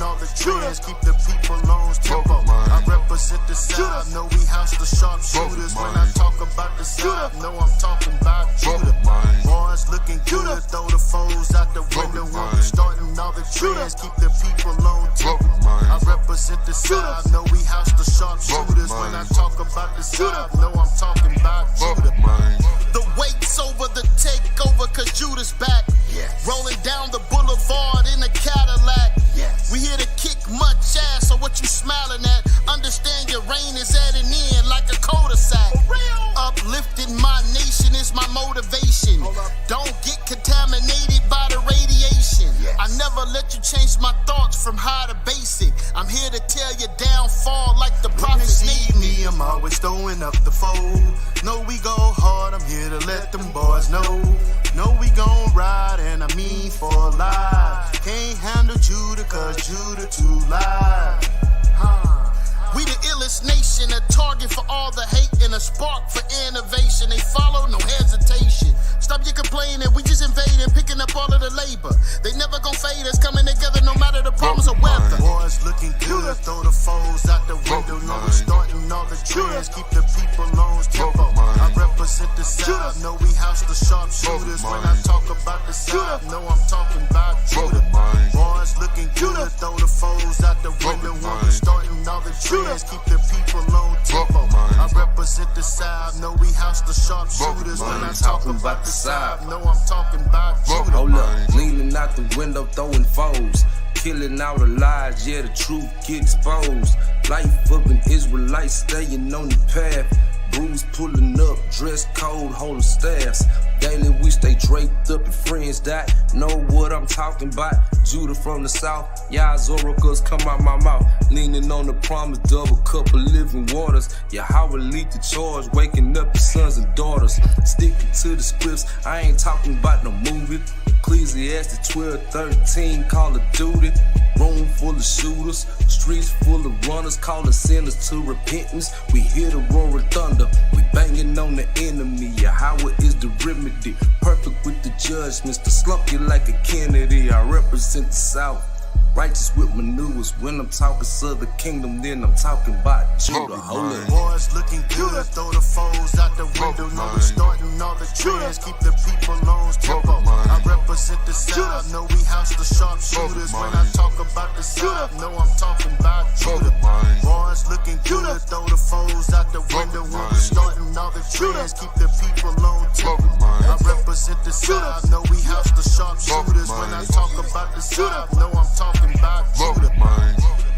starting all the trends, keep the people on tempo. I represent the South, know we house the sharpshooters. When I talk about the South, know I'm talking about Judah. Boys looking good, throw the foes out the window. When we starting all the trends, keep the people on tempo. I represent the South, know we house the sharpshooters. When I talk about the South, know I'm talking about Judah. The wait's over, the takeover, cause Judah's back. Rolling down the boulevard in a Cadillac. We here to kick much ass, so what you smiling at? Understand your reign is at an end like a cul-de-sac. Uplifting my nation is my motivation. Don't get contaminated by the radiation. I never let you change my thoughts from high to basic. I'm here to tell you downfall like the prophets need me. I'm always throwing up the fold. Know we go hard, I'm here to let them boys know. Know we gon' ride, and I mean for life. Can't handle Judah, cause Judah too live. We the illest nation, a target for all the hate and a spark for innovation. They follow, no hesitation. Stop your complaining, we just invading, picking up all of the labor. They never gon' fade us, coming together no matter the problems or weather. Boys looking good, throw the foes out the window. Know we starting all the trends, keep the people on tempo. I represent the South, know we house the sharpshooters. When I talk about the South, know I'm talking about Judah. Boys looking good, throw the foes out the window. When we starting all the trends, keep the people on tempo. I represent the South, know we house the sharpshooters. When I talk about the South, know I'm talking about Judah. Hold up, leaning out the window, throwing foes. Killing all the lies, yeah, the truth get exposed. Life of an Israelite staying on the path. Bruise pulling up, dress code, holding staffs. Daily we stay draped up and friends that know what I'm talking about. Judah from the south, Yah's oracles come out my mouth. Leaning on the promise, double cup of living waters. Yahweh lead the charge, waking up the sons and daughters. Sticking to the scripts, I ain't talking about no movie. Ecclesiastes 12:13, Call of Duty. Room full of shooters, streets full of runners, calling sinners to repentance. We hear the roaring thunder, we banging on the enemy. Yahweh is the remedy, perfect with the judgments, to slump you like a Kennedy. I represent the South, righteous with maneuvers. When I'm talking Southern Kingdom, then I'm talking about Judah. Hold up. Boys looking good, throw the foes out the window. Know we starting all the trends, keep the people on tempo. I represent the South, know we house the sharpshooters. When I talk about the South, know I'm talking about Judah. Boys looking good, throw the foes out the window. When we starting all the trends, keep the people on tempo. I represent the South, know we house the sharpshooters. When I talk about the South, know I'm talking about Judah.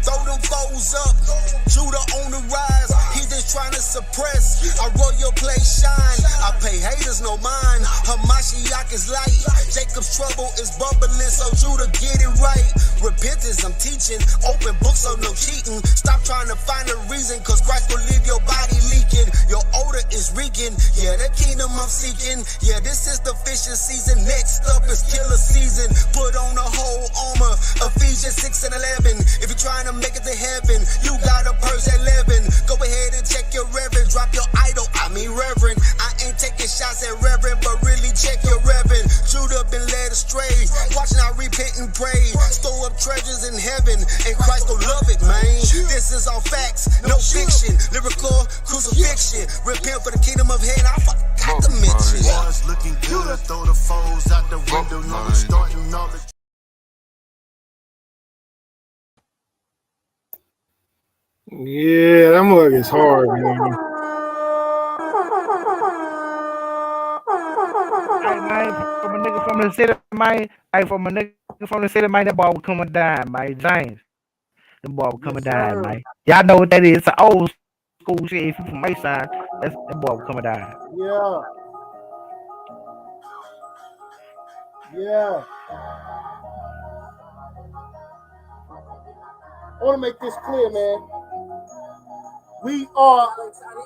Throw them foes up, Judah on the rise. He just trying to suppress. I royal play shine. I pay haters no mind. HaMashiach is light. Jacob's trouble is bubbling, so Judah get it right. Repentance I'm teaching, open book so no cheating. Stop trying to find a reason, cause Christ will leave your body leaking. Your odor is reeking, yeah, the kingdom I'm seeking. Yeah, this is the fishing season. Next up is killer season. Put on the whole armor, Ephesians 6 and 11. If you're trying to make it to heaven, you gotta purge 11. Go ahead and check your reverend, drop your idol, I mean reverend. I ain't taking shots at reverend, but really check your reverend. Judah been led astray, watch now repent and pray. Store up treasures in heaven, and Christ will love it, man. This is all facts, no fiction. Lyrical crucifixion, repent for the kingdom of heaven. I forgot to mention. Boys looking good, throw the foes out the window. Know we starting all the Yeah, that mug is hard, man. Hey, man, from a nigga from the city, man. Hey, from a nigga from the city, man, that ball was coming down, man. James. The ball was coming down, man. Y'all know what that is. It's an old school shit. If you from Mayside, that's the ball was coming down. Yeah. Yeah. I want to make this clear, man. We are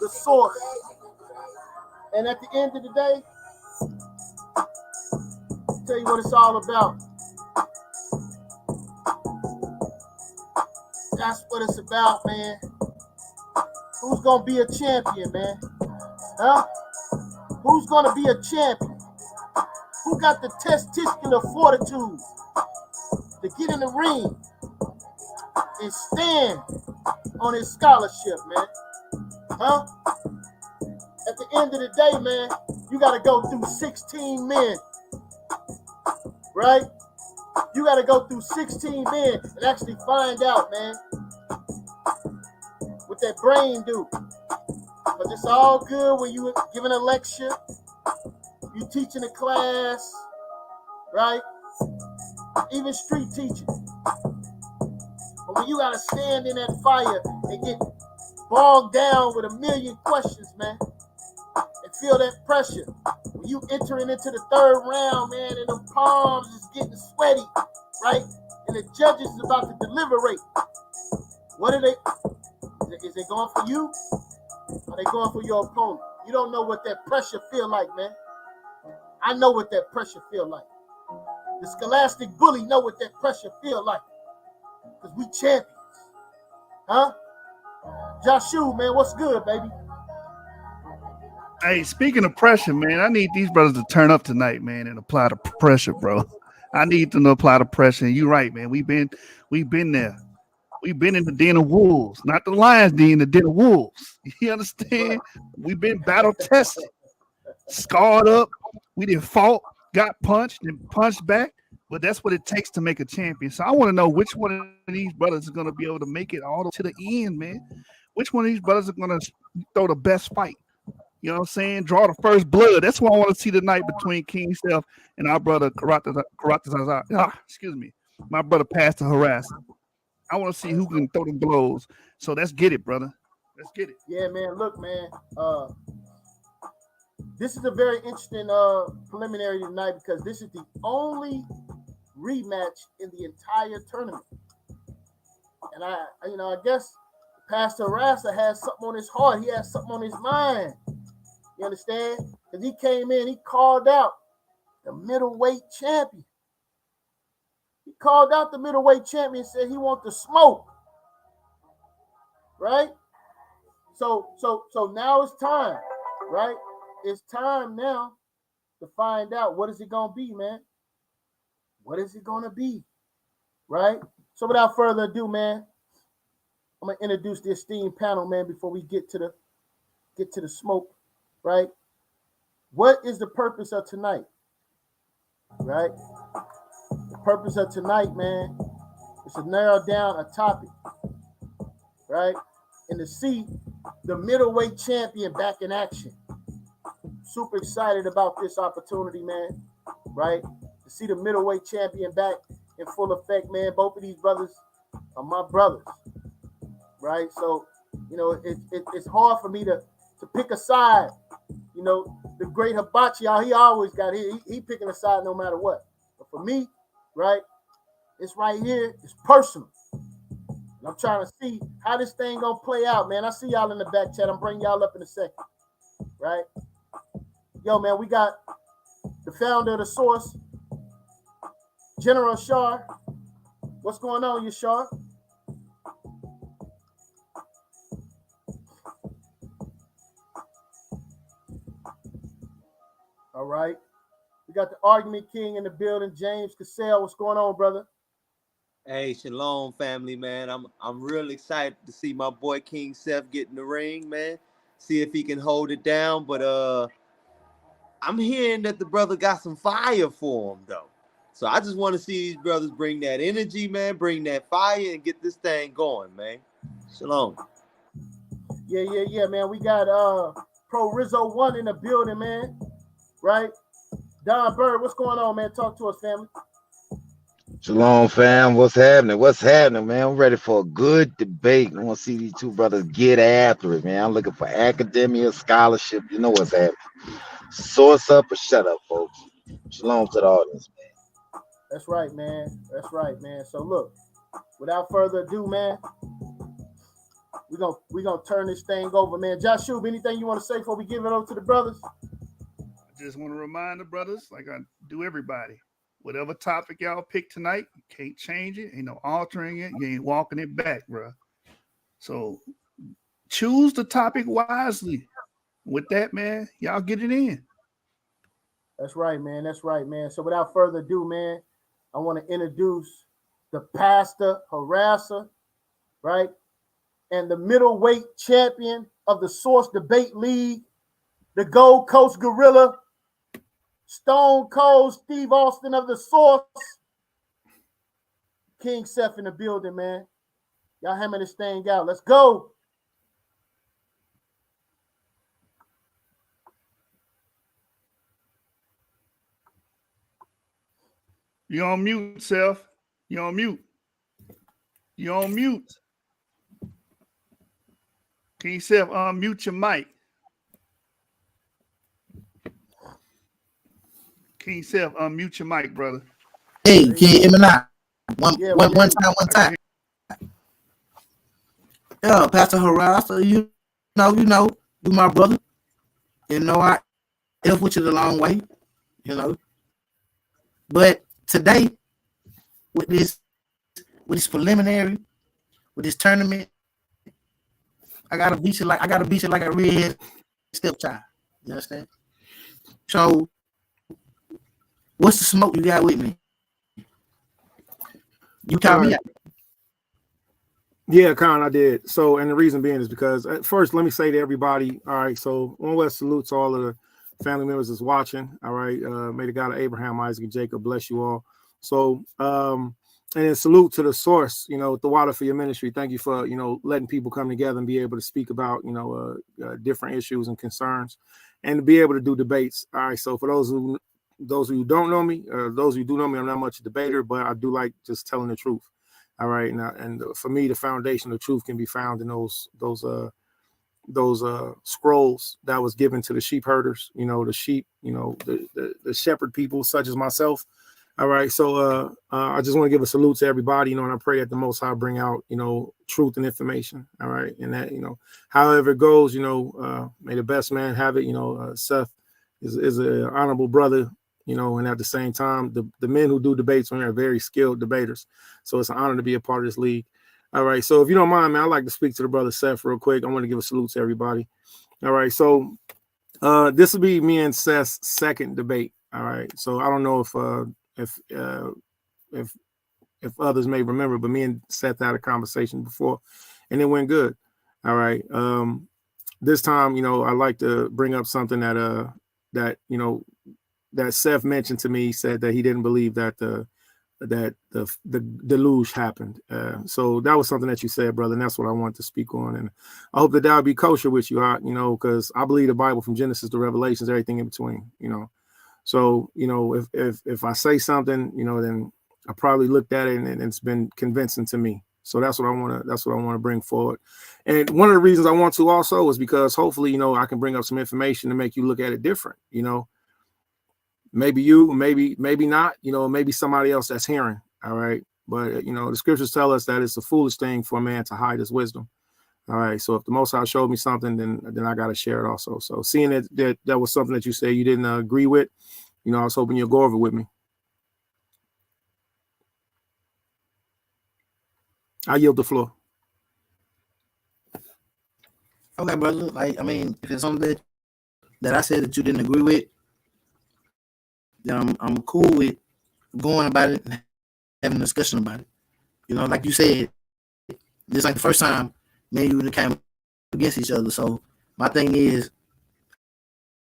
the source. And at the end of the day, I'll tell you what it's all about. That's what it's about, man. Who's going to be a champion, man? Huh? Who's going to be a champion? Who got the testicular fortitude to get in the ring? and stand on his scholarship, man. Huh? At the end of the day, man, you got to go through 16 men, right? You got to go through 16 men and actually find out, man, what that brain do. But it's all good when you giving a lecture, you teaching a class, right? Even street teaching. But when you got to stand in that fire and get bogged down with a million questions, man, and feel that pressure. When you entering into the third round, man, and the palms is getting sweaty, right? And the judges is about to deliberate. What are they? Is they going for you? Or are they going for your opponent? You don't know what that pressure feel like, man. I know what that pressure feel like. The scholastic bully know what that pressure feel like. Because we champions. Huh? Joshua, man, what's good, baby? Hey, speaking of pressure, man, I need these brothers to turn up tonight, man, and apply the pressure, bro. I need them to apply the pressure. And you're right, man. We've been there. We've been in the den of wolves, not the lions den, the den of wolves. You understand? We've been battle tested, scarred up. We didn't fought, got punched, and punched back. But that's what it takes to make a champion. So I want to know which one of these brothers is going to be able to make it all to the end, man. Which one of these brothers are going to throw the best fight? You know what I'm saying? Draw the first blood. That's what I want to see tonight between Kyng, Seth, and our brother excuse me, my brother Pastor HaRassa. I want to see who can throw the blows. So let's get it, brother. Let's get it. Yeah, man. Look, man. This is a very interesting preliminary tonight because this is the only rematch in the entire tournament. And I guess Pastor HaRassa has something on his heart. He has something on his mind. You understand? Because he came in, he called out the middleweight champion. He called out the middleweight champion and said he wants to smoke. Right? So now it's time, right? It's time now to find out what is it gonna be, man. What is it gonna be? Right? So without further ado, man, I'm gonna introduce the esteemed panel, man, before we get to the smoke, right? What is the purpose of tonight? Right? The purpose of tonight, man, is to narrow down a topic, right? And to see the middleweight champion back in action. Super excited about this opportunity, man, right? To see the middleweight champion back in full effect, man. Both of these brothers are my brothers, right? So, it's hard for me to pick a side. The great Hibachi, he always got he picking a side no matter what. But for me, right, it's right here. It's personal. And I'm trying to see how this thing gonna play out, man. I see y'all in the back chat. I'm bringing y'all up in a second, right? Yo, man, we got the founder of the Source, General Yashar. What's going on, Yashar? All right. We got the Argument King in the building, James Cassell. What's going on, brother? Hey, shalom, family, man. I'm real excited to see my boy King Seth get in the ring, man. See if he can hold it down. But I'm hearing that the brother got some fire for him, though. So I just want to see these brothers bring that energy, man, bring that fire, and get this thing going, man. Shalom. Yeah, man. We got Pro Rizzo 1 in the building, man. Right? Don Bird, what's going on, man? Talk to us, family. Shalom, fam. What's happening? What's happening, man? I'm ready for a good debate. I want to see these two brothers get after it, man. I'm looking for academia, scholarship. You know what's happening. Source up or shut up, folks. Shalom to the audience, man. That's right, man. That's right, man. So look, without further ado, man, we're gonna turn this thing over, man. Joshua, anything you want to say before we give it over to the brothers? I just want to remind the brothers, like I do everybody, whatever topic y'all pick tonight, you can't change it. Ain't no altering it. You ain't walking it back, bro. So choose the topic wisely. With that, man, y'all get it in. That's right, man. That's right, man. So without further ado, man, I want to introduce the Pastor HaRassa right? And the middleweight champion of the Source Debate League, the Gold Coast Gorilla, Stone Cold Steve Austin of the Source. King Seth in the building, man. Y'all hammer this thing out. Let's go. You on mute, Seth. You on mute. You on mute. King Seth, unmute your mic. King Seth, unmute your mic, brother. Hey, can you hear me now? One time. Yeah, Pastor HaRassa, you know, you my brother. You know, I help with you the long way, you know. But today, with this preliminary, with this tournament, I gotta beat you like a redhead stepchild. You understand? So, what's the smoke you got with me? You count me out. Yeah, Con, I did. So, and the reason being is because first, let me say to everybody, all right, so one last salute to all of the family members that's watching. All right. May the God of Abraham, Isaac, and Jacob bless you all. So, and then salute to the Source, you know, the water for your ministry. Thank you for, you know, letting people come together and be able to speak about, you know, different issues and concerns and to be able to do debates. All right. So for those of you who don't know me, those who do know me, I'm not much a debater, but I do like just telling the truth. All right. And for me, the foundation of truth can be found in those scrolls that was given to the sheep herders, you know, the sheep, you know, the shepherd people such as myself. All right. So I just want to give a salute to everybody, you know, and I pray that the Most High bring out, you know, truth and information. All right. And that, you know, however it goes, you know, may the best man have it. You know, Seth is an honorable brother, you know, and at the same time, the men who do debates are very skilled debaters. So it's an honor to be a part of this league. All right. So if you don't mind, man, I'd like to speak to the brother Seth real quick. I want to give a salute to everybody. All right. So this will be me and Seth's second debate. All right. So I don't know if others may remember, but me and Seth had a conversation before and it went good. All right. This time, you know, I like to bring up something that you know, that Seth mentioned to me. He said that he didn't believe that the deluge happened. So that was something that you said, brother, and that's what I wanted to speak on. And I hope that would be kosher with you, you know, because I believe the Bible from Genesis to Revelations, everything in between, you know. So, you know, if I say something, you know, then I probably looked at it and it's been convincing to me. So that's what I want to bring forward. And one of the reasons I want to also is because hopefully, you know, I can bring up some information to make you look at it different, you know. Maybe you, maybe not, you know, maybe somebody else that's hearing. All right. But, you know, the scriptures tell us that it's a foolish thing for a man to hide his wisdom. All right. So if the Most High showed me something, then I got to share it also. So seeing that was something that you said you didn't agree with, you know, I was hoping you'll go over with me. I yield the floor. Okay, brother. Like, I mean, if it's something that I said that you didn't agree with, then I'm cool with going about it and having a discussion about it. You know, like you said, this like the first time me and you came against each other. So my thing is,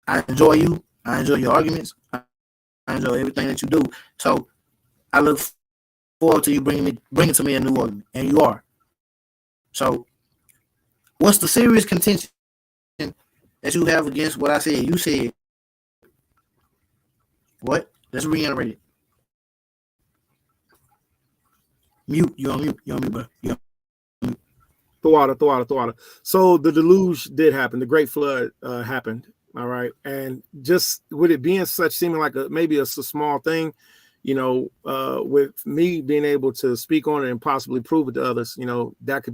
I enjoy you. I enjoy your arguments. I enjoy everything that you do. So I look forward to you bringing to me a new argument, and you are. So what's the serious contention that you have against what I said? You said what? Let's reiterate it. Mute. You're on mute, bro. The water. So the deluge did happen. The great flood happened. All right. And just with it being seeming like maybe a small thing, you know, with me being able to speak on it and possibly prove it to others, you know, that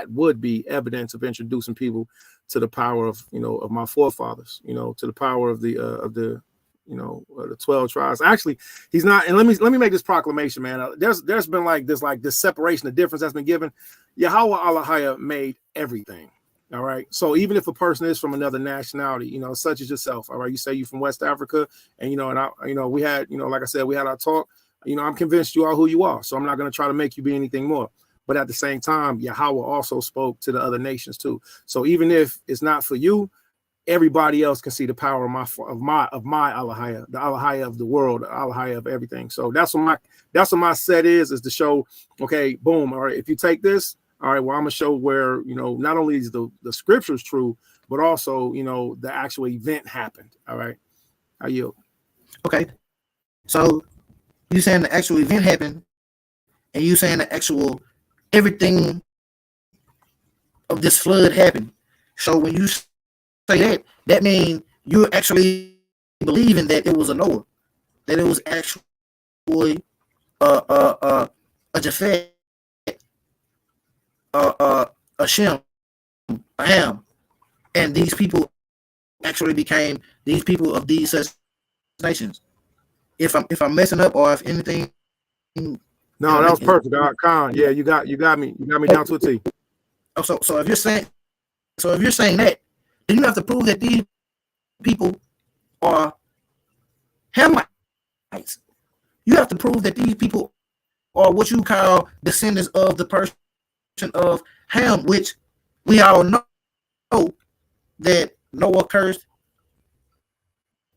would be evidence of introducing people to the power of, you know, of my forefathers, you know, to the power of the you know, the 12 tribes. Actually, he's not. And let me make this proclamation, man. There's been this separation, the difference that's been given. Yahweh Allah made everything. All right. So even if a person is from another nationality, you know, such as yourself, all right, you say you're from West Africa, and we had, you know, like I said, we had our talk. You know, I'm convinced you are who you are. So I'm not going to try to make you be anything more. but at the same time, Yahweh also spoke to the other nations too. So even if it's not for you, everybody else can see the power of my Allahaya, the Allahaya of the world, the Allahaya of everything. So that's what my set is to show, okay, boom, all right, if you take this, all right, well, I'm gonna show where, you know, not only is the scriptures true, but also, you know, the actual event happened. All right, I yield. Okay, so you saying the actual event happened, and you saying the actual everything of this flood happened. So when you say that means you're actually believing that it was a Noah, that it was actually a Japhet, a Shem, a Ham, and these people actually became these people of these such nations. If I'm messing up, or if anything, no, that was perfect. Khan, yeah, you got me down to a T. Oh, so if you're saying that, then you have to prove that these people are Hamites. You have to prove that these people are what you call descendants of the person of Ham, which we all know that Noah cursed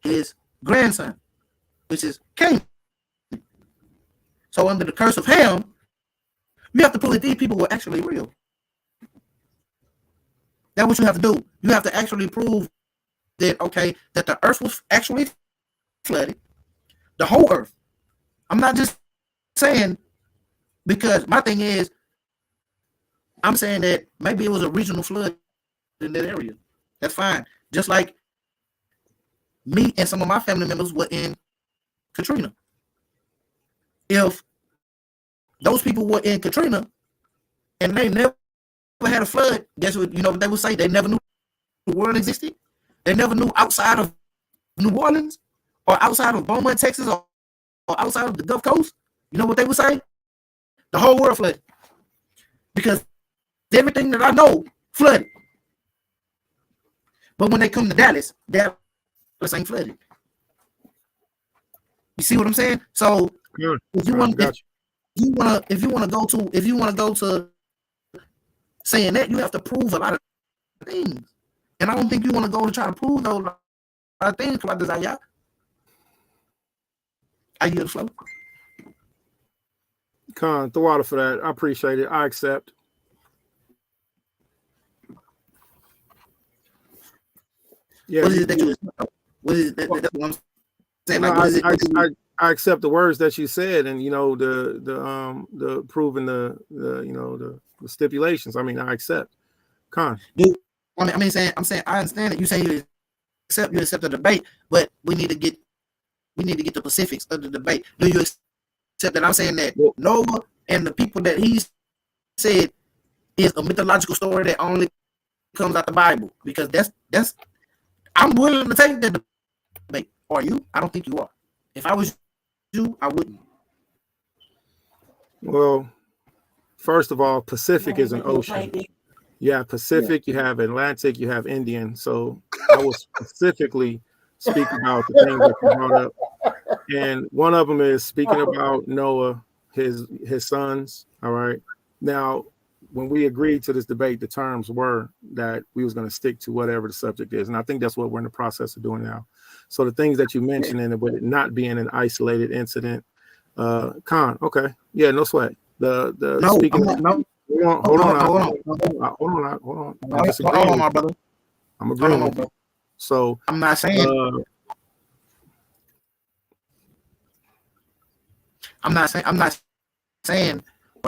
his grandson, which is Kyng. So under the curse of Ham, you have to prove that these people were actually real. That's what you have to do. You have to actually prove that, okay, that the earth was actually flooded, the whole earth. I'm not just saying, because my thing is, I'm saying that maybe it was a regional flood in that area. That's fine. Just like me and some of my family members were in Katrina. If those people were in Katrina and they never had a flood, guess what? You know what they would say? They never knew the world existed. They never knew outside of New Orleans or outside of Beaumont, Texas, or outside of the Gulf Coast. You know what they would say? The whole world flooded. Because everything that I know flooded. But when they come to Dallas ain't flooded. You see what I'm saying? So if you want to go to saying that, you have to prove a lot of things. And I don't think you want to go to try to prove those lot of things like this. I yield the flow. Con, the water for that. I appreciate it. I accept. Yeah. What is it that you accept? What is it that's what I'm saying? Like, what is it I accept the words that you said, and you know the proving the you know the stipulations. I mean, I accept. Con. Dude, I'm saying I understand that you say you accept the debate, but we need to get the specifics of the debate. Do you accept that I'm saying that Noah and the people that he said is a mythological story that only comes out the Bible? Because that's I'm willing to take that debate. Are you? I don't think you are. If I was you, I wouldn't. Well, first of all, Pacific is an ocean. You have Pacific, you have Atlantic, you have Indian. So I will specifically speak about the things that you brought up. And one of them is speaking about Noah, his sons. All right. Now, when we agreed to this debate, the terms were that we was going to stick to whatever the subject is. And I think that's what we're in the process of doing now. So the things that you mentioned, and with it not being an isolated incident, Con, okay. Yeah, no sweat. Hold on. My brother. I'm agreeing with you. So I'm not saying what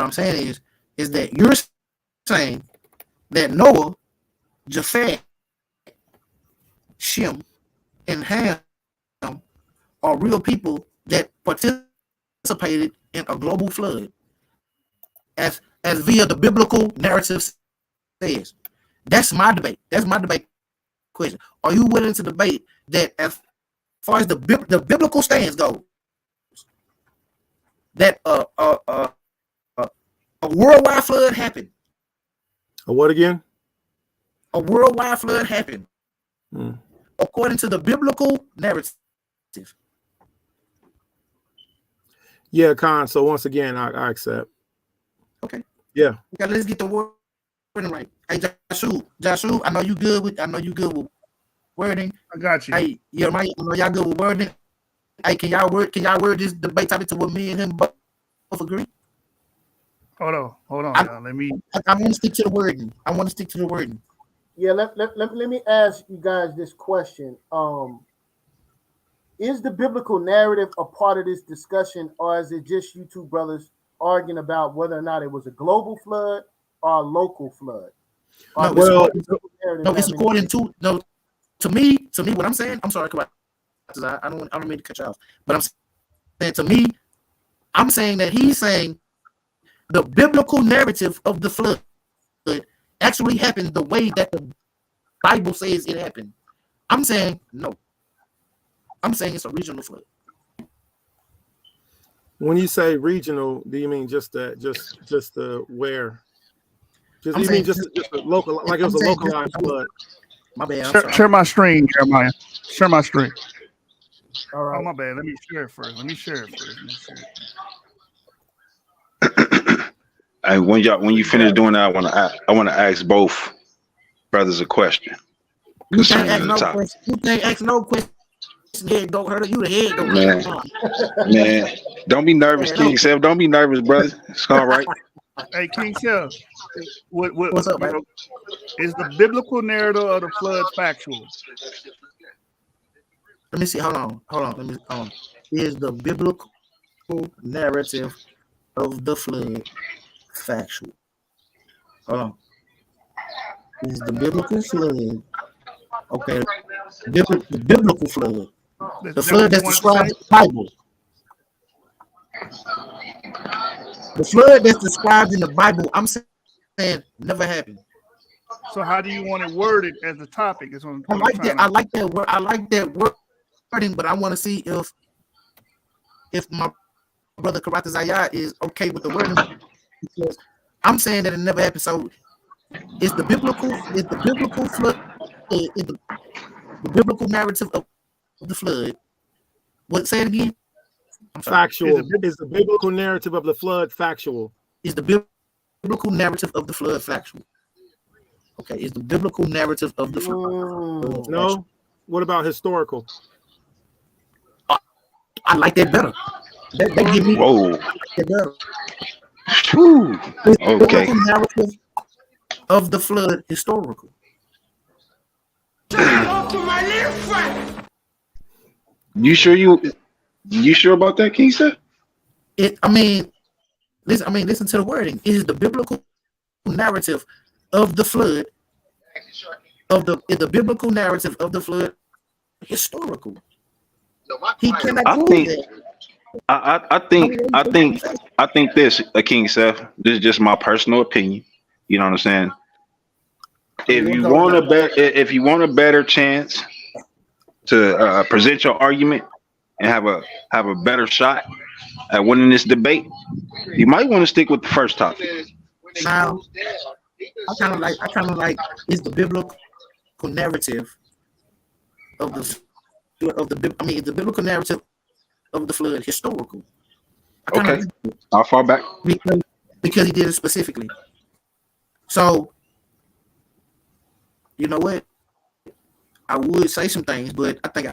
I'm saying is that you're saying that Noah, Japhet, Shem, and Ham are real people that participated in a global flood, as via the biblical narrative says. That's my debate. That's my debate question. Are you willing to debate that as far as the biblical stance goes, that a worldwide flood happened? A what again? A worldwide flood happened. According to the biblical narrative. Yeah, Con. So once again, I accept. Okay. Yeah. Okay, let's get the wording right. Hey, Joshua, I know you good with wording. I got you. Hey, I know y'all good with wording. Hey, can y'all word this debate topic to what me and him both agree? Hold on, y'all. Let me. I want to stick to the wording. Yeah, let me ask you guys this question. Is the biblical narrative a part of this discussion, or is it just you two brothers arguing about whether or not it was a global flood or a local flood? It's according to me, what I'm saying, I'm sorry, I don't mean to cut you off, but I'm saying to me, I'm saying that he's saying the biblical narrative of the flood actually happened the way that the Bible says it happened. I'm saying no. I'm saying it's a regional flood. When you say regional, do you mean just the where? Just I'm you mean just a local, like it was a localized flood? My bad. Share my screen, Jeremiah. Share my screen. All right. Oh, my bad. Let me share it first. Hey, when you finish doing that, I want to ask both brothers a question concerning the topic. You can't ask no question. Head don't hurt you. The head don't hurt. Man, don't be nervous, King Seth. Don't be nervous, brother. It's all right. Hey, King Seth, What's up, man? Is the biblical narrative of the flood factual? Let me see. Hold on. Is the biblical narrative of the flood factual? Hold on. Is the biblical flood okay? The biblical flood. The flood that's described in the Bible. The flood that's described in the Bible, I'm saying never happened. So how do you want it worded as the topic? Is on. I like that word. I like that wording, but I want to see if my brother HaRassa is okay with the wording, because I'm saying that it never happened. So is the biblical flood, the biblical narrative of the flood? What? Say it again. Factual. Is the biblical narrative of the flood factual? Is the biblical narrative of the flood factual? Okay. Is the biblical narrative of the flood? No. What about historical? I like that better. That give me. Whoa. That better. Whew. The Okay. biblical narrative of the flood historical. You sure about that, King Seth? Listen to the wording. Is the biblical narrative of the flood is the biblical narrative of the flood historical? He cannot prove that. I think this, King Seth. This is just my personal opinion. You know what I'm saying? If you want a better chance to present your argument and have a better shot at winning this debate, you might want to stick with the first topic. Now, I kind of like is the biblical narrative of the biblical narrative of the flood historical? Okay, I'll fall back because he did it specifically. So, you know what? I would say some things, but I think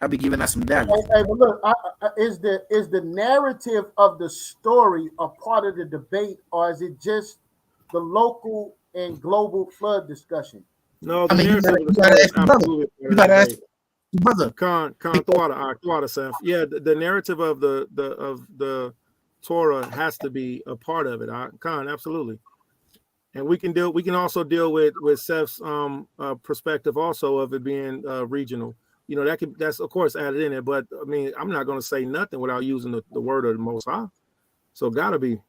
I'll be giving out some data. Hey, but look, is the narrative of the story a part of the debate, or is it just the local and global flood discussion? No, the narrative of the story is absolutely. You gotta ask brother. Thwada, Seth. Yeah, the narrative of the Torah has to be a part of it. Absolutely. And we can also deal with Seth's perspective also of it being regional. You know, that's of course added in it, but I mean, I'm not going to say nothing without using the word of the Most High. So gotta be.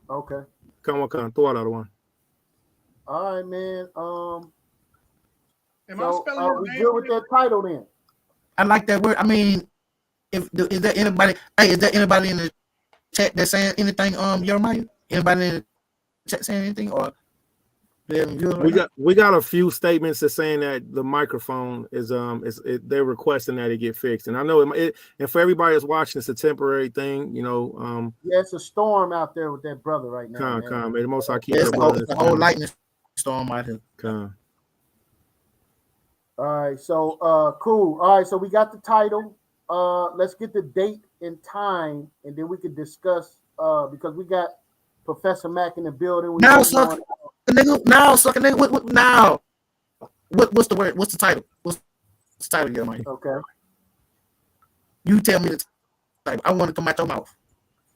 Okay. Come on, throw out the one. All right, man. Am I spelling we good with that title then? I like that word. I mean, is there anybody in the chat that's saying anything? Jeremiah? Anybody in the chat saying anything, or We got a few statements that's saying that the microphone is they're requesting that it get fixed, and I know it and for everybody that's watching, it's a temporary thing, you know. Yeah, it's a storm out there with that brother right now. May the Most High keep It's that a whole lightning storm out here. All right, so cool. All right, so we got the title. Let's get the date and time, and then we can discuss because we got Professor Mack in the building. Now, sucker nigga. What now? What's the word? What's the title? What's the title, your man? Okay. You tell me the title. I want to come out your mouth.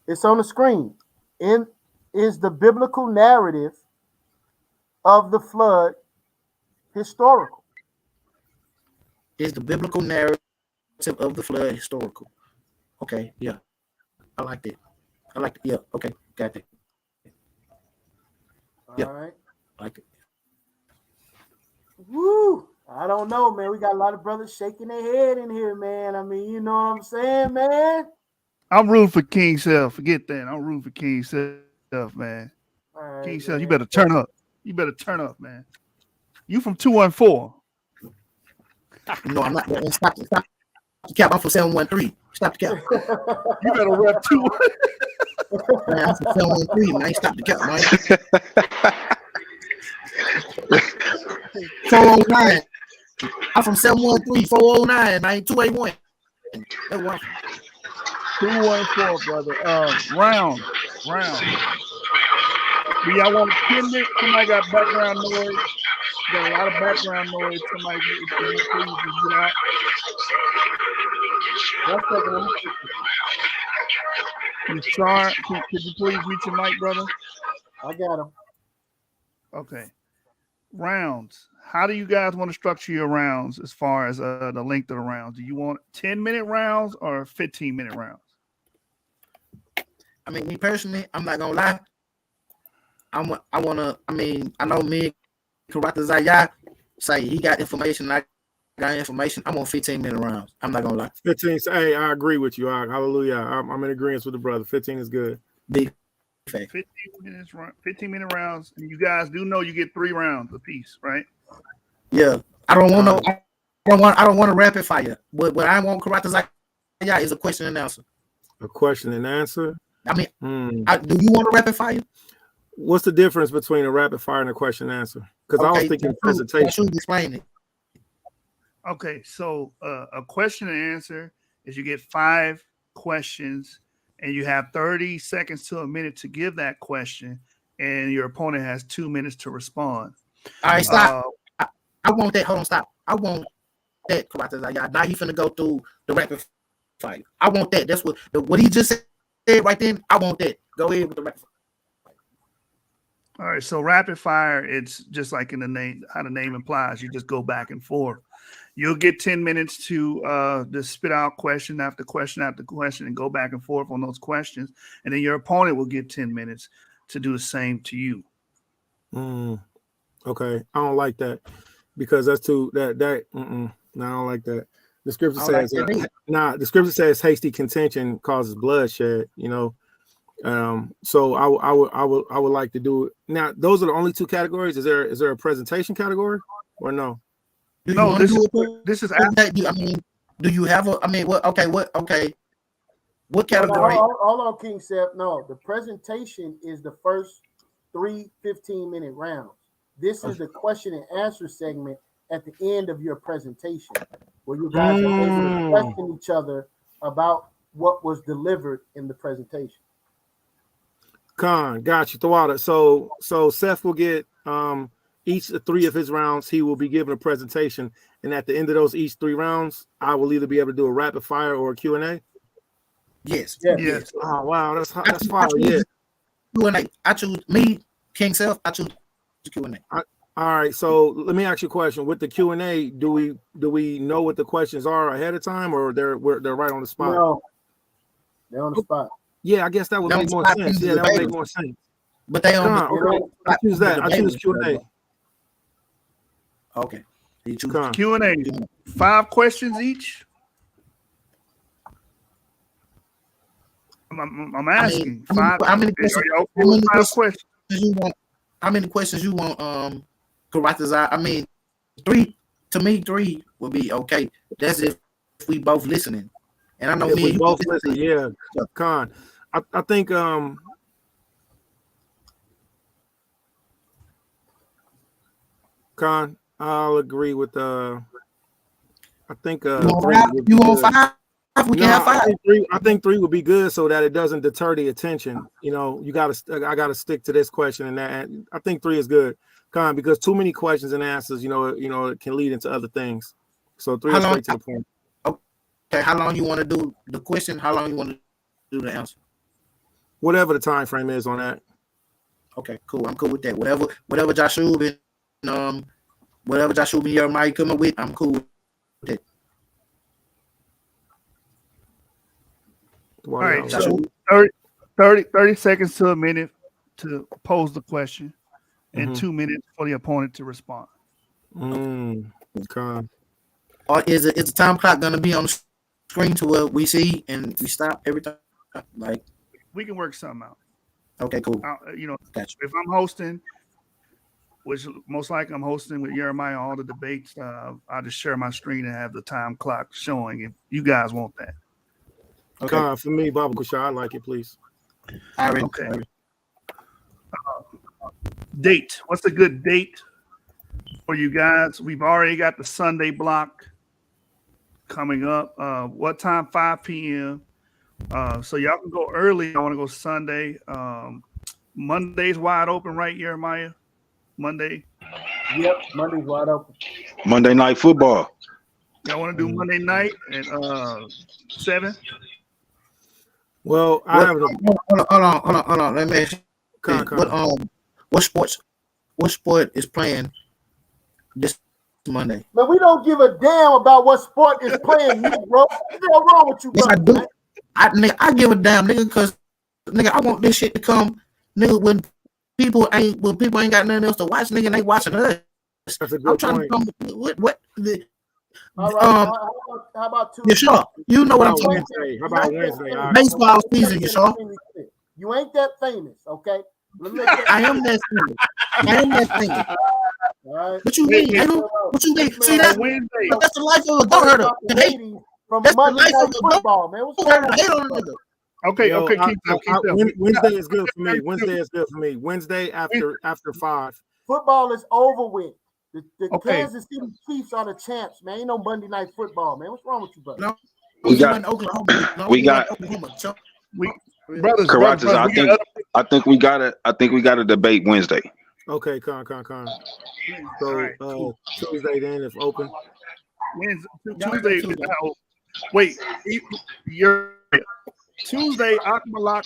It's on the screen. Is the biblical narrative of the flood historical? Is the biblical narrative of the flood historical? Okay, yeah. I like that. Yeah, okay, got that. All right. I like it. Woo! I don't know, man. We got a lot of brothers shaking their head in here, man. I mean, you know what I'm saying, man? I'm rooting for King Seth. Forget that. I'm rooting for King Seth, man. Right, King Seth, you better turn up. You better turn up, man. You from 214. No, I'm not. Stop the cap. I'm from 713. Stop the cap. You better rep 2. Man, I'm from 713, man. Stop the cap, man. 409. I'm from 713, 409, man. 281. 214, brother. Round. Do y'all want 10 minutes? Somebody got background noise. Got a lot of background noise. Somebody please get out. Sorry, could you please mute your mic, brother? I got him. Okay. Rounds. How do you guys want to structure your rounds as far as the length of the rounds? Do you want 10-minute rounds or 15-minute rounds? I mean, me personally, I'm not gonna lie. I know me and HaRassa say he got information, I got information. I'm on 15-minute rounds. I'm not gonna lie. 15. Hey, I agree with you. Hallelujah. I'm in agreement with the brother. 15 is good. Big fact. 15-minute rounds. And you guys do know you get 3 rounds apiece, right? Yeah. I don't want a rapid fire. What I want HaRassa is a question and answer. A question and answer. I mean, do you want a rapid fire? What's the difference between a rapid fire and a question and answer? Because I was thinking presentation. I should explain it. Okay, so a question and answer is you get 5 questions and you have 30 seconds to a minute to give that question, and your opponent has 2 minutes to respond. All right, stop. I want that. Hold on, stop. I want that. Now he's finna go through the rapid fire. I want that. That's what he just said right then. I want that. Go ahead with the rapid fire. All right, so rapid fire, it's just like in the name, how the name implies, you just go back and forth. You'll get 10 minutes to just spit out question after question after question and go back and forth on those questions. And then your opponent will get 10 minutes to do the same to you. Okay, I don't like that because that's too no, I don't like that. The scripture says the scripture says hasty contention causes bloodshed, you know. So I would like to do it. Now, those are the only 2 categories. Is there a presentation category or no? No, this is I mean, do you have a? I mean, what? Okay, what category? Hold on, King Seth. No, the presentation is the first 3 15-minute rounds. This is the question and answer segment at the end of your presentation, where you guys are able to question each other about what was delivered in the presentation. Got you. Thawada. So Seth will get each 3 of his rounds. He will be given a presentation, and at the end of those each 3 rounds, I will either be able to do a rapid fire or a Q&A. Yes. Oh wow, that's fire. Yeah. Q&A. I choose me, King Seth. I choose Q&A. All right. So let me ask you a question. With the Q&A, do we know what the questions are ahead of time, or they're right on the spot? No, they're on the spot. Yeah, I guess that would make more sense. Yeah, that would make more sense. But they on I choose that. I choose Q&A. Okay. Q&A. 5 questions each. I'm asking. 5. How many questions you want? how many questions you want? Karatazar. I mean, 3. To me, 3 would be okay. That's if we both listening. And I know if me we and you both listen. Yeah, Con. I think Con. I'll agree with I think 3 would be you want good. 5? We can have 5. I think 3 would be good so that it doesn't deter the attention. You know, I gotta stick to this question and that. I think 3 is good, Con, because too many questions and answers, you know, it can lead into other things. So 3 is straight to the point. Okay, how long you want to do the question? How long you want to do the answer? Whatever the time frame is on that. Okay, cool. I'm cool with that. Whatever Joshua and whatever Joshua and Jeremiah come up with, I'm cool with that. All right, so 30 seconds to a minute to pose the question, and 2 minutes for the opponent to respond. Okay. Or is the time clock gonna be on the screen to where we see and we stop every time? Like, we can work something out. Okay, cool. You know, if I'm hosting, which most likely I'm hosting with Jeremiah all the debates, I'll just share my screen and have the time clock showing if you guys want that. Okay. For me, Baba Kushar, I like it, please. Okay. Date. What's a good date for you guys? We've already got the Sunday block coming up. What time? 5 p.m. So y'all can go early. I want to go Sunday. Monday's wide open, right, Jeremiah? Monday. Yep, Monday's wide open. Monday Night Football. Y'all want to do Monday night at 7? Well, I have hold on. Let me ask you. What sport is playing this Monday? Man, we don't give a damn about what sport is playing, bro. What's wrong with you, bro? Yes, I do. I give a damn, nigga, because nigga, I want this shit to come, nigga, when people ain't got nothing else to watch, nigga, and they watching us. That's a good I'm trying point. to come what the All right, how about Tuesday? YASHAR, you know what I'm talking Wednesday? How about Wednesday? Baseball season, YASHAR. You ain't that famous, okay? I am that famous. All right. What you mean? What you mean? See, that's the life of a go-herder. From That's the Monday life Night of a Football, man. What's going on? Okay, Yo, keep them. Wednesday is good for me. Wednesday after 5. Football is over with. The Okay. Kansas City Chiefs are the champs, man. Ain't no Monday Night Football, man. What's wrong with you, brother? No, We got brothers. Karatas, I think we got a debate Wednesday. Okay, con. So Tuesday then, if open. Tuesday. Wait, you're Tuesday. Akmalak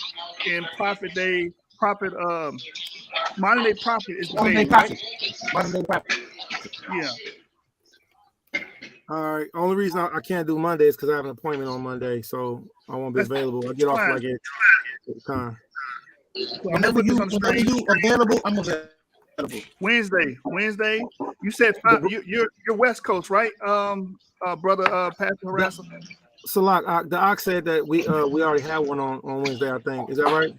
and Prophet Day. Modern Day Prophet is the day, right? Modern Day Prophet. Yeah. All right. Only reason I can't do Monday is because I have an appointment on Monday, so I won't be available. I get off like at time. Whenever you available, I'm available. Wednesday. You said 5. You're West Coast, right? Brother Pastor HaRassa. Salak, the Ox said that we already had one on Wednesday, I think. Is that right?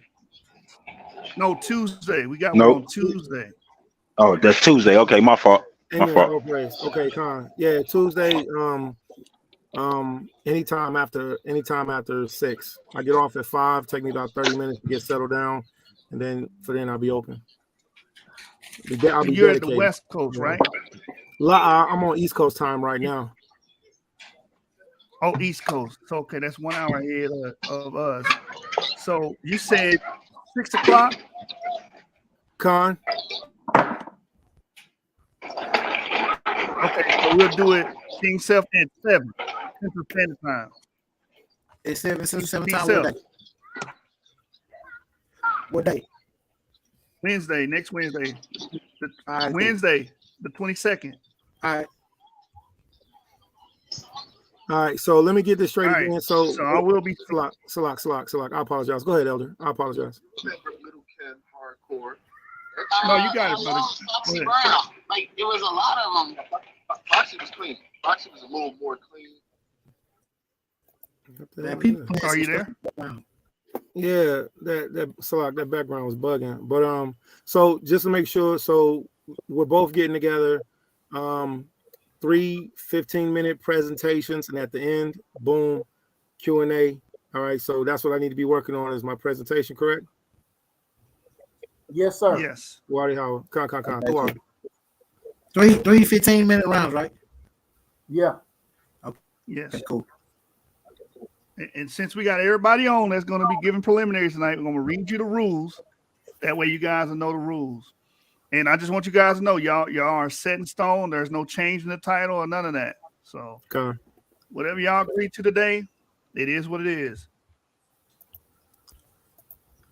No, Tuesday. We got one on Tuesday. Oh, that's Tuesday. Okay, my fault. Okay, Con. Yeah, Tuesday. Anytime after 6. I get off at 5. Take me about 30 minutes to get settled down, and then I'll be open. I'll be You're at the West Coast, right? I'm on East Coast time right now. Oh, East Coast. So okay, that's 1 hour ahead of us. So you said 6 o'clock? Con. Okay, so we'll do it King Seth at 7 Central Standard Time. It's 7 time. What day? Wednesday, next Wednesday. Right, Wednesday, the 22nd. All right. So let me get this straight again. So I will be Salak. I apologize. Go ahead, Elder. I apologize. No, you got it, brother. Like it was a lot of them. Boxing was clean. Boxing was a little more clean. Are you there? Yeah, that background was bugging. But so just to make sure, so we're both getting together. 3 15-minute presentations, and at the end, boom, Q&A. All right, so that's what I need to be working on is my presentation, correct? Yes, sir. Yes. Wadi how? Con. Go on. Three 15-minute rounds, right? Yeah. Yes. Okay, cool. And since we got everybody on that's going to be giving preliminaries tonight, we're going to read you the rules. That way you guys will know the rules. And I just want you guys to know y'all are set in stone. There's no change in the title or none of that. So whatever y'all agree to today, it is what it is.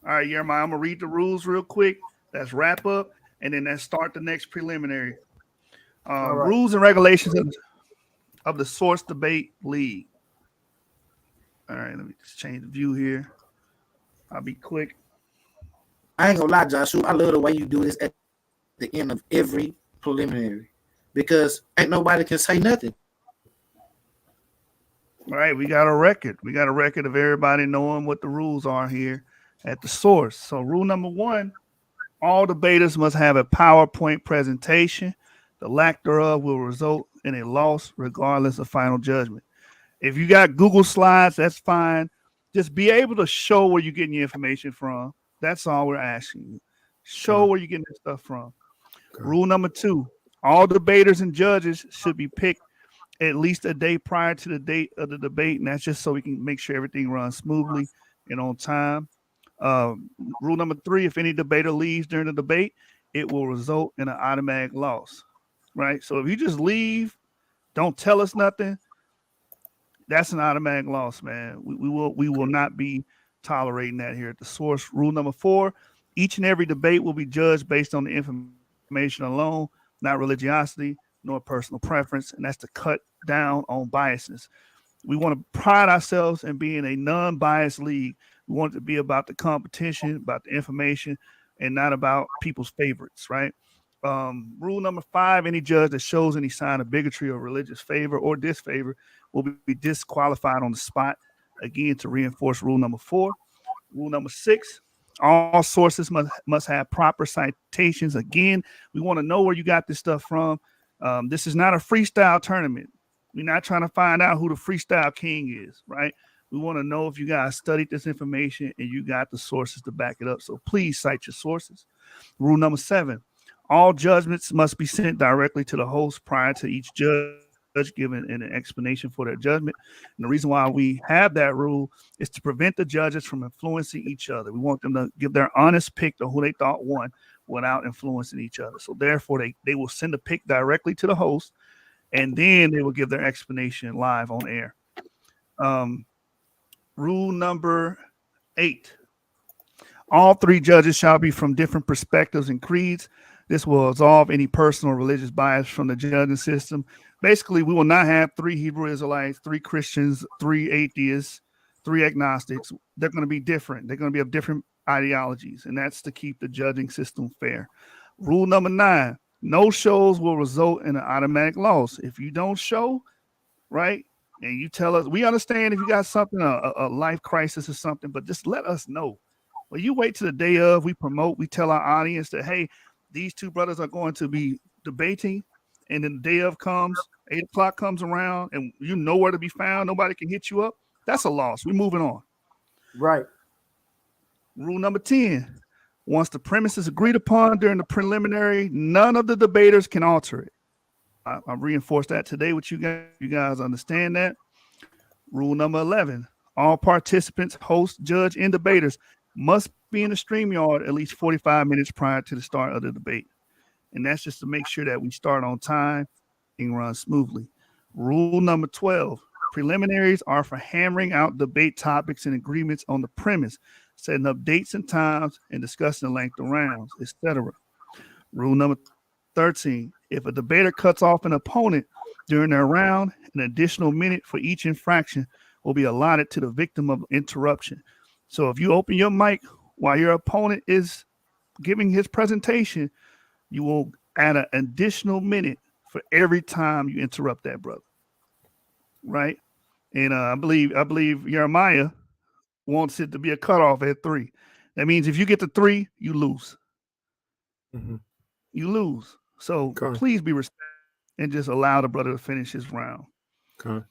All right, Jeremiah, I'm going to read the rules real quick. Let's wrap up, and then let's start the next preliminary. Right. Rules and regulations of the Source Debate League. All right, let me just change the view here. I'll be quick. I ain't gonna lie, Joshua. I love the way you do this at the end of every preliminary because ain't nobody can say nothing. All right, we got a record. We got a record of everybody knowing what the rules are here at the source. So rule number 1, all debaters must have a PowerPoint presentation. The lack thereof will result in a loss regardless of final judgment. If you got Google Slides, that's fine. Just be able to show where you're getting your information from. That's all we're asking you. Show where you're getting this stuff from. Rule number 2, all debaters and judges should be picked at least a day prior to the date of the debate, and that's just so we can make sure everything runs smoothly and on time. Rule number 3, if any debater leaves during the debate, it will result in an automatic loss, right? So if you just leave, don't tell us nothing, that's an automatic loss, man. We will not be tolerating that here at the source. Rule number 4, each and every debate will be judged based on the information alone, not religiosity nor personal preference, and that's to cut down on biases. We want to pride ourselves in being a non-biased league. We want it to be about the competition, about the information, and not about people's favorites, right? Rule number 5, any judge that shows any sign of bigotry or religious favor or disfavor will be disqualified on the spot, again, to reinforce rule number 4. Rule number 6, all sources must have proper citations. Again, we want to know where you got this stuff from. This is not a freestyle tournament. We're not trying to find out who the freestyle king is, right? We want to know if you guys studied this information and you got the sources to back it up. So please cite your sources. Rule number 7, all judgments must be sent directly to the host prior to each judge giving an explanation for their judgment. And the reason why we have that rule is to prevent the judges from influencing each other. We want them to give their honest pick to who they thought won without influencing each other. So therefore, they will send a pick directly to the host, and then they will give their explanation live on air. Rule number 8, all 3 judges shall be from different perspectives and creeds. This will absolve any personal or religious bias from the judging system. Basically, we will not have 3 Hebrew Israelites, 3 Christians, 3 atheists, 3 agnostics. They're going to be different. They're going to be of different ideologies, and that's to keep the judging system fair. Rule number 9, no shows will result in an automatic loss. If you don't show, right, and you tell us, we understand if you got something, a life crisis or something, but just let us know. Well, you wait till the day of, we promote, we tell our audience that, hey, these 2 brothers are going to be debating, and then the day of comes, 8 o'clock comes around, and you know where to be found. Nobody can hit you up. That's a loss. We're moving on. Right. Rule number 10, once the premise is agreed upon during the preliminary, none of the debaters can alter it. I reinforced that today with you guys. You guys understand that. Rule number 11, all participants, hosts, judge, and debaters must be in the StreamYard at least 45 minutes prior to the start of the debate. And that's just to make sure that we start on time and run smoothly. Rule number 12, preliminaries are for hammering out debate topics and agreements on the premise, setting up dates and times, and discussing the length of rounds, etc. Rule number 13, if a debater cuts off an opponent during their round, an additional minute for each infraction will be allotted to the victim of interruption. So if you open your mic while your opponent is giving his presentation, you will add an additional minute for every time you interrupt that brother, right? And I believe Jeremiah wants it to be a cutoff at 3. That means if you get to 3, you lose. Mm-hmm. You lose. So please be respectful and just allow the brother to finish his round. Okay.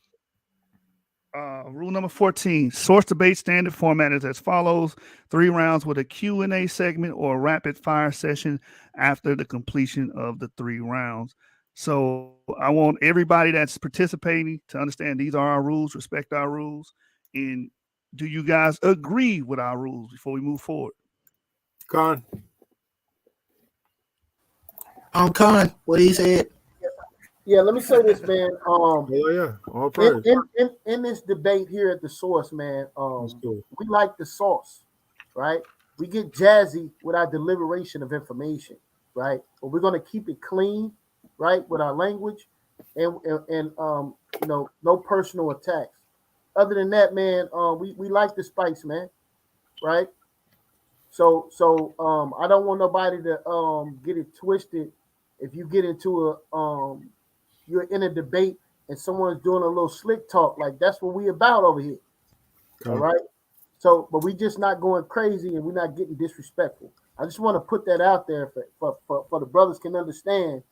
Rule number 14, source debate standard format is as follows: 3 rounds with a Q&A segment or a rapid fire session after the completion of the 3 rounds. So I want everybody that's participating to understand these are our rules, respect our rules. And do you guys agree with our rules before we move forward? Con. Con, what he said. Yeah, let me say this, man. All praise. In this debate here at the source, man, we like the sauce, right? We get jazzy with our deliberation of information, right? But we're gonna keep it clean, right, with our language, and you know, no personal attacks. Other than that, man, we like the spice, man, right? So I don't want nobody to get it twisted. If you get into you're in a debate and someone's doing a little slick talk, like that's what we about over here. Okay. All right. So, but we just not going crazy and we're not getting disrespectful. I just want to put that out there for the brothers can understand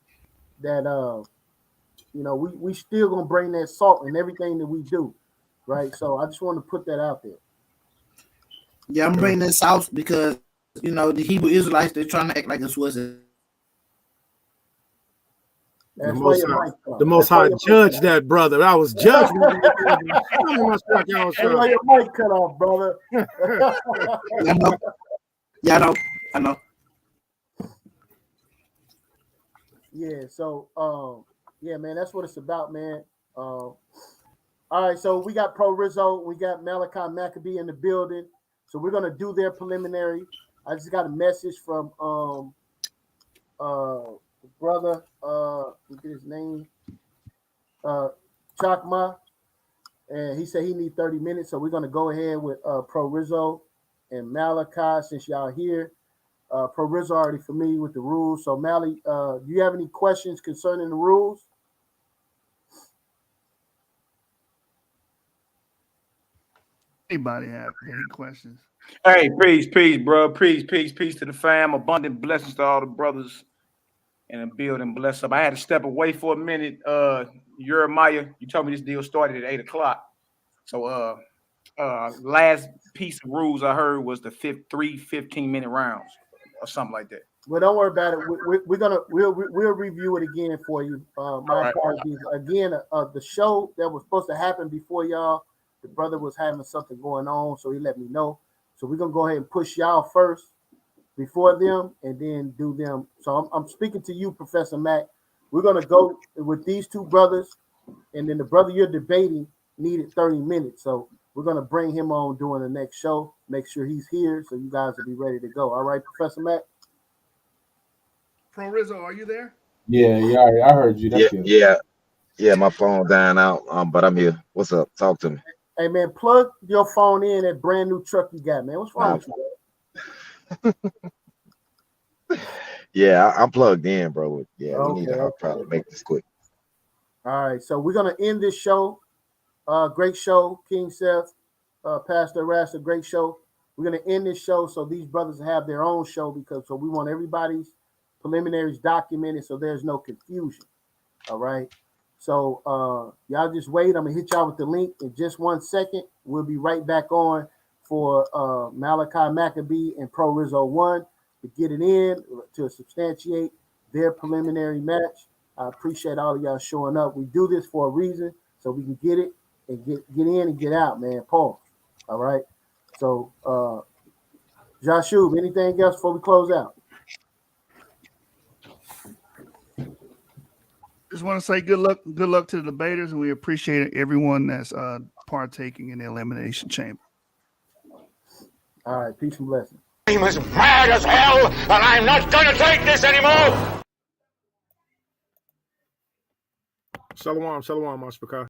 that you know, we still gonna bring that salt in everything that we do, right? So I just want to put that out there. Yeah, I'm bringing that sauce because you know the Hebrew Israelites, they're trying to act like this wasn't. The Most High judged that, brother. That was judgment. That's why your mic cut off, brother. I know. Yeah, so yeah, man, that's what it's about, man. All right, so we got Pro Rizzo, we got Malachi Maccabee in the building. So we're gonna do their preliminary. I just got a message from brother, we get his name, Chakma, and he said he need 30 minutes. So we're gonna go ahead with Pro Rizzo and Malachi since y'all here. Pro Rizzo already familiar with the rules. So Mally, do you have any questions concerning the rules? Anybody have any questions? Hey, peace, bro. Peace to the fam. Abundant blessings to all the brothers in the building. Bless up. I had to step away for a minute. Jeremiah, you told me this deal started at 8 o'clock. So last piece of rules I heard was the 3 15-minute rounds or something like that. Well, don't worry about it. We'll review it again for you. My apologies. Again, the show that was supposed to happen before y'all, the brother was having something going on, so he let me know. So we're gonna go ahead and push y'all first before them, and then do them. So I'm speaking to you, Professor Mac. We're gonna go with these 2 brothers, and then the brother you're debating needed 30 minutes. So we're gonna bring him on during the next show. Make sure he's here, so you guys will be ready to go. All right, Professor Mac. Pro Rizzo, are you there? Yeah, I heard you. That's good. Yeah. My phone dying out, but I'm here. What's up? Talk to me. Hey man, plug your phone in that brand new truck you got, man. What's wrong with you? Yeah, I'm plugged in, bro. Yeah, Okay, we need to probably make this quick. All right, so we're gonna end this show. Great show, King Seth, Pastor HaRassa, great show. We're gonna end this show so these brothers have their own show so we want everybody's preliminaries documented so there's no confusion. All right. So y'all just wait. I'm gonna hit y'all with the link in just 1 second. We'll be right back on for Malachi Maccabee and Pro Rizzo 1 to get it in to substantiate their preliminary match. I appreciate all of y'all showing up. We do this for a reason so we can get it and get in and get out, man. Pause. All right. So Joshua, anything else before we close out? Just want to say good luck to the debaters, and we appreciate everyone that's partaking in the elimination chamber. All right, peace and blessings. I'm as mad as hell, and I'm not gonna take this anymore. Shalom, Mashpaka.